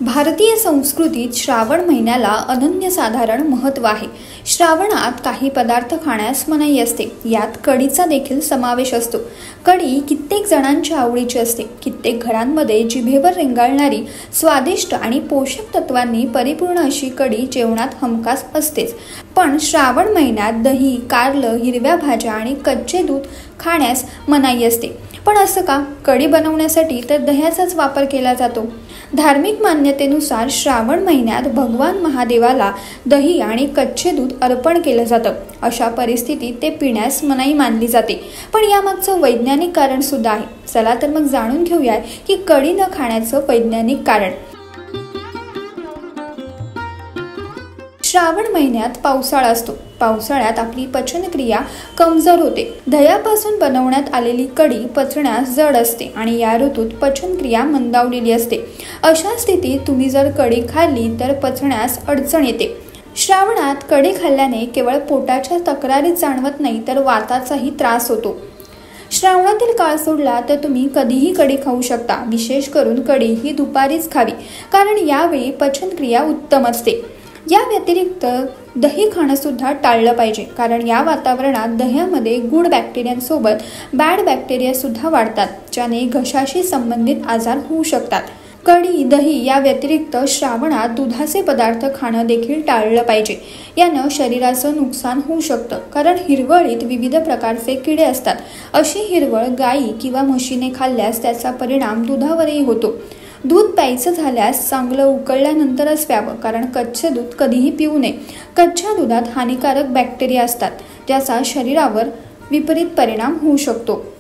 भारतीय संस्कृतीत श्रावण महिन्याला अनन्यसाधारण महत्त्व आहे। श्रावणात काही पदार्थ खाण्यास मनाई असते। यात कढीचा देखील समावेश असतो। कढी कित्येक जणांच्या आवडीची असते। कित्येक घरांमध्ये जिभेवर रेंगाळणारी स्वादिष्ट आणि पोषक तत्वांनी परिपूर्ण अशी कढी जेवणात हमखास असतेच। पण श्रावण महिन्यात दही, कारलं, हिरव्या भाज्या आणि कच्चे दूध खाण्यास मनाई असते। पण असं का? कढी बनवण्यासाठी तर दह्याचाच वापर केला जातो। धार्मिक मान्यतेनुसार श्रावण महिन्यात भगवान महादेवाला दही आणि कच्चे दूध अर्पण केलं जातं। अशा परिस्थितीत ते पिण्यास मनाई मानली जाते। पण यामागचं वैज्ञानिक कारण सुद्धा आहे। चला तर मग जाणून घेऊया की कढी न खाण्याचं वैज्ञानिक कारण। श्रावण महिन्यात पावसाळा असतो। पावसाळ्यात आपली पचनक्रिया कमजोर होते। दह्यापासून बनवण्यात आलेली कढी पचण्यास जड असते आणि या ऋतूत पचनक्रिया मंदावलेली असते। अशा स्थितीत तुम्ही जर कढी खाल्ली तर पचण्यास अडचण येते। श्रावणात कढी खाल्ल्याने केवळ पोटाच्या तक्रारीच जाणवत नाही तर वाताचाही त्रास होतो। श्रावणातील काळ सोडला तर तुम्ही कधीही कढी खाऊ शकता। विशेष करून कढी ही दुपारीच खावी, कारण यावेळी पचनक्रिया उत्तम असते। या व्यतिरिक्त दही खाणं सुद्धा टाळलं पाहिजे, कारण या वातावरणात दह्यामध्ये गुड बॅक्टेरियांसोबत बॅड बॅक्टेरिया सुद्धा वाढतात, ज्याने घशाशी संबंधित आजार होऊ शकतात। कढी, दही या व्यतिरिक्त श्रावणात दुधाचे पदार्थ खाणं देखील टाळलं पाहिजे। यानं शरीराचं नुकसान होऊ शकतं, कारण हिरवळीत विविध प्रकारचे किडे असतात। अशी हिरवळ गायी किंवा म्हशीने खाल्ल्यास त्याचा परिणाम दुधावरही होतो। दूध प्यायचं झाल्यास चांगलं उकळल्यानंतरच प्यावं, कारण कच्चे दूध कधीही पिऊ नये। कच्च्या दुधात हानिकारक बॅक्टेरिया असतात, ज्याचा शरीरावर विपरीत परिणाम होऊ शकतो।